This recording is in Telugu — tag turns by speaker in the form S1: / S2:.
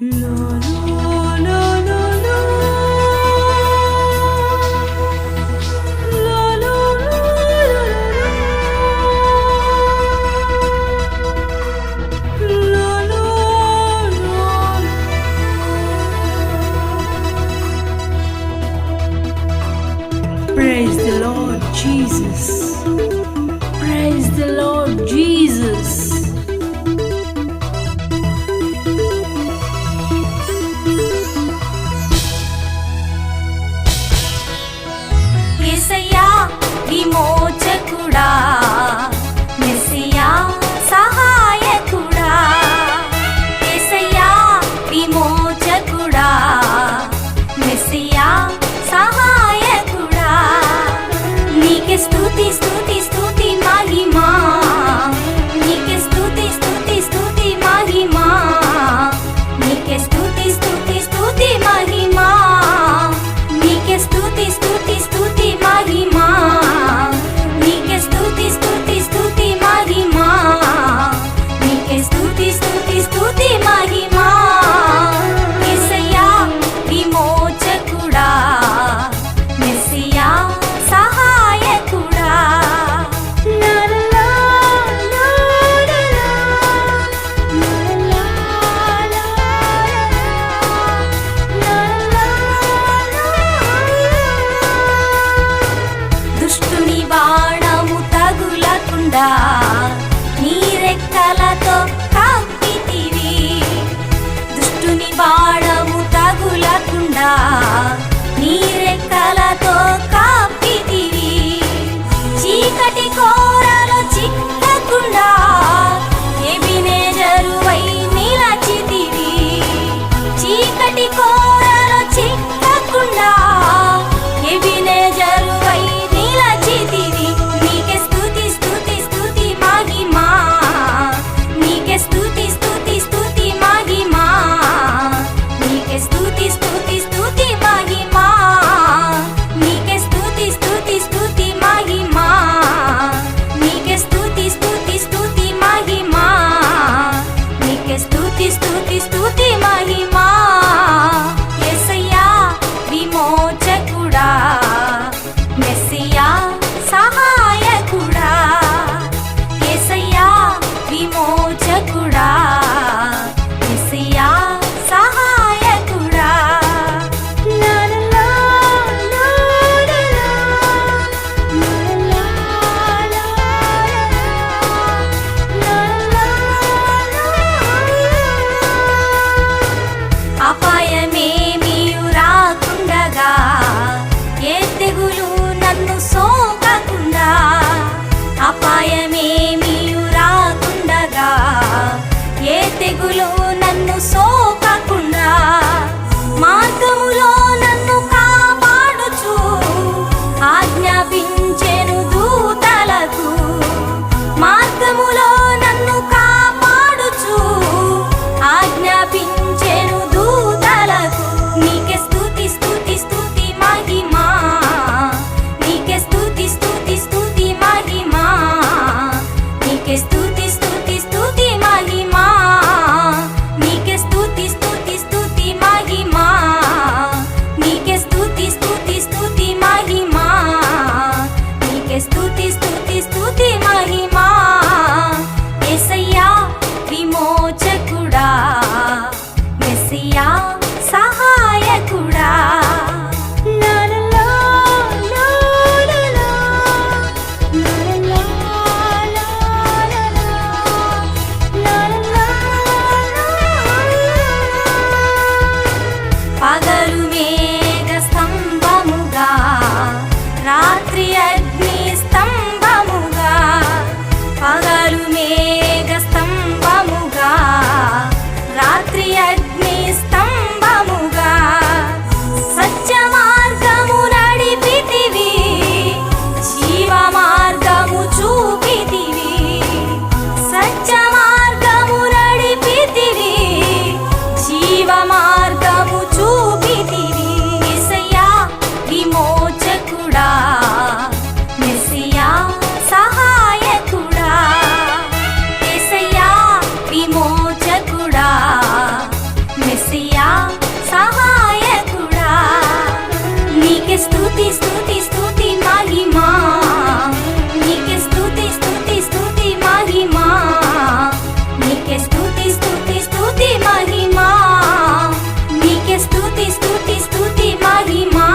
S1: Praise the Lord Jesus. Praise the Lord Jesus.
S2: యేసయ్యా విమోచకుడా, మెస్సియా సహాయకుడా. యేసయ్యా విమోచకుడా, మెస్సియా సహాయకుడా. నీకే స్తుతి స్తుతి స్తుతి మహిమా, నీకే స్తుతి స్తుతి స్తుతి మహిమా, నీకే స్తుతి స్తుతి స్తుతి మహిమా, నీకే స్తుతి స్తుతి స్తుతి మహిమా, నీకే స్తుతి స్తుతి స్తుతి మహిమా, నీకే స్తుతి స్తుతి స్తుతి మహిమా. యేసయ్యా విమోచకుడా, మెస్సియా సహాయకుడా. లా లా లా లా లా లా లా లా లా. దుష్టుని బాణము తగులకుండా నీ రెక్కలతో కప్పితివి. దుష్టుని బాణము తగులకుండా నీ రెక్కలతో కప్పితివి. చీకటి కోరలో చిక్కకుండా ఎబినేజరువై నిలచితివి. చీకటి కోరలో చిక్కకుండా ఎబినేజరువై నిలచితివి. నీకే స్తుతి స్తుతి స్తుతి మహిమా, నీకే స్తుతి స్తుతి స్తుతి మహిమా, నీకే స్తుతి స్తుతి స్తుతి మహిమా, నీకే స్తుతి స్తుతి స్తుతి మహిమా, నీకే స్తుతి స్తుతి స్తుతి మహిమా, నీకే స్తుతి స్తుతి స్తుతి మహిమా. యేసయ్యా విమోచకుడా, మెస్సియా సహాయకుడా. యేసయ్యా విమోచకుడా, మెస్సియా సహాయకుడా. లా లా లా లా లా లా లా లా లా. అపాయమేమీయు రాకుండగా, ఏ తెగులు నన్ను సోకకుండా. అపాయమేమీయు రాకుండగా, ఏ తెగులు నన్ను సోకకుండా. మార్గములో నన్ను కాపాడుచు ఆజ్ఞాపించెను దూతలకు. మార్గములో నన్ను కాపాడుచు ఆజ్ఞాపించెను దూతలకు. నీకే స్తుతి స్తుతి స్తుతి మహిమా, నీకే స్తుతి స్తుతి స్తుతి మహిమా, నీకే స్తుతి స్తుతి స్తుతి మహిమా, నీకే స్తుతి స్తుతి స్తుతి మహిమా, నీకే స్తుతి స్తుతి స్తుతి మహిమా, నీకే స్తుతి స్తుతి స్తుతి మహిమా. యేసయ్యా విమోచకుడా, మెస్సియా సహాయకుడా. లా లా లా లా లా లా లా లా లా లా లా. పగలు మేఘ స్తంభముగా, రాత్రి అగ్ని స్తంభముగా. పగలు మేఘ స్తంభముగా, రాత్రి అగ్ని స్తంభముగా. సత్య మార్గము నడిపితివి, జీవ మార్గము చూపితివి. సత్య మార్గము నడిపితివి, జీవ మార్గము చూపితివి. యేసయ్యా విమోచకుడా, మెస్సియా సహాయకుడా. యేసయ్యా విమోచకుడా, మెస్సియా స్తుతి స్తుతి స్తుతి మహిమా నీకే స్తుతి స్తుతి స్తుతి మహిమా నీకే స్తుతి స్తుతి స్తుతి మహిమా నీకే స్తుతి స్తుతి స్తుతి మహిమా